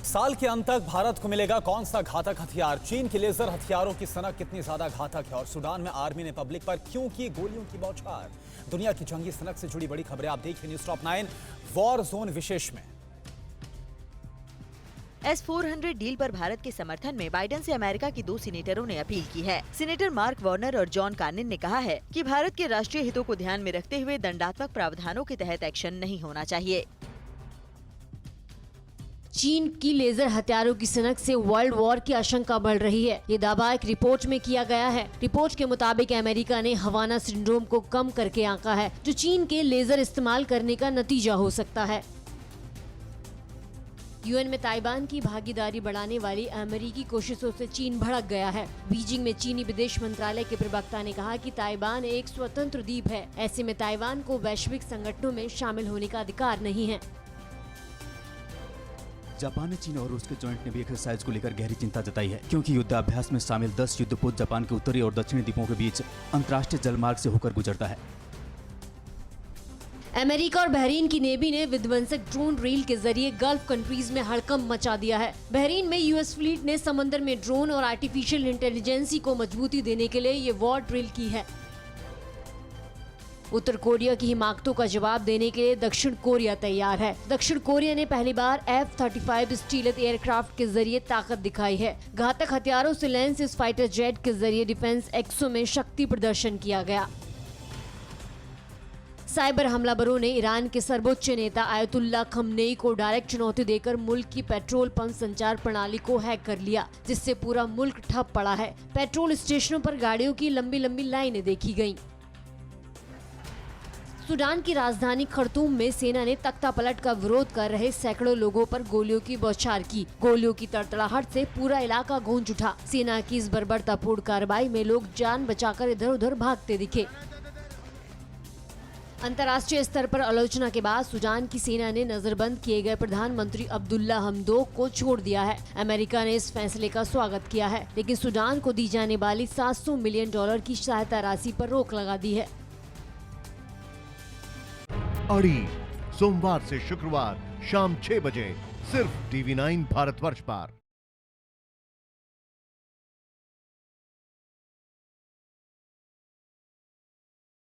साल के अंत तक भारत को मिलेगा कौन सा घातक हथियार? चीन के लेजर हथियारों की सनक कितनी ज्यादा घातक है और सूडान में आर्मी ने पब्लिक पर क्यों की गोलियों की बौछार? दुनिया की जंगी सनक से जुड़ी बड़ी खबरें आप देखिए न्यूज टॉप 9 वॉर जोन विशेष में। S-400 डील पर भारत के समर्थन में बाइडेन से अमेरिका के 2 सीनेटरों ने अपील की है। सीनेटर मार्क वार्नर और जॉन कार्निन ने कहा है कि भारत के राष्ट्रीय हितों को ध्यान में रखते हुए दंडात्मक प्रावधानों के तहत एक्शन नहीं होना चाहिए। चीन की लेजर हथियारों की सनक से वर्ल्ड वॉर की आशंका बढ़ रही है। ये दावा एक रिपोर्ट में किया गया है। रिपोर्ट के मुताबिक अमेरिका ने हवाना सिंड्रोम को कम करके आंका है, जो चीन के लेजर इस्तेमाल करने का नतीजा हो सकता है। यूएन में ताइवान की भागीदारी बढ़ाने वाली अमेरिकी कोशिशों से चीन भड़क गया है। बीजिंग में चीनी विदेश मंत्रालय के प्रवक्ता ने कहा कि ताइवान एक स्वतंत्र द्वीप है। ऐसे में ताइवान को वैश्विक संगठनों में शामिल होने का अधिकार नहीं है। जापान ने चीन और रूस के जॉइंट नेवी एक्सरसाइज को लेकर गहरी चिंता जताई है, क्योंकि युद्धाभ्यास में शामिल 10 युद्धपोत जापान के उत्तरी और दक्षिणी द्वीपों के बीच अंतर्राष्ट्रीय जलमार्ग से होकर गुजरता है। अमेरिका और बहरीन की नेवी ने विध्वंसक ड्रोन ड्रिल के जरिए गल्फ कंट्रीज में हड़कंप मचा दिया है। बहरीन में यूएस फ्लीट ने समंदर में ड्रोन और आर्टिफिशियल इंटेलिजेंसी को मजबूती देने के लिए ये वॉर ड्रिल की है। उत्तर कोरिया की हिमाकतों का जवाब देने के लिए दक्षिण कोरिया तैयार है। दक्षिण कोरिया ने पहली बार F-35 स्टीलथ एयरक्राफ्ट के जरिए ताकत दिखाई है। घातक हथियारों से लैंस इस फाइटर जेट के जरिए डिफेंस एक्सो में शक्ति प्रदर्शन किया गया। साइबर हमलावरों ने ईरान के सर्वोच्च नेता आयतुल्लाह खमनेई को डायरेक्ट चुनौती देकर मुल्क की पेट्रोल पंप संचार प्रणाली को हैक कर लिया, जिससे पूरा मुल्क ठप पड़ा है। पेट्रोल स्टेशनों पर गाड़ियों की लंबी लंबी लाइनें देखी गयी। सूडान की राजधानी खर्तूम में सेना ने तख्ता पलट का विरोध कर रहे सैकड़ों लोगों पर गोलियों की बौछार की। गोलियों की तड़तड़ाहट से पूरा इलाका गूंज उठा। सेना की इस बर्बरतापूर्ण कार्रवाई में लोग जान बचाकर इधर उधर भागते दिखे। अंतर्राष्ट्रीय स्तर पर आलोचना के बाद सूडान की सेना ने नजरबंद किए गए प्रधानमंत्री अब्दुल्ला हमदोक को छोड़ दिया है। अमेरिका ने इस फैसले का स्वागत किया है, लेकिन सूडान को दी जाने वाली $700 मिलियन की सहायता राशि पर रोक लगा दी है। अड़ी सोमवार से शुक्रवार शाम 6 बजे सिर्फ TV9 भारतवर्ष पर।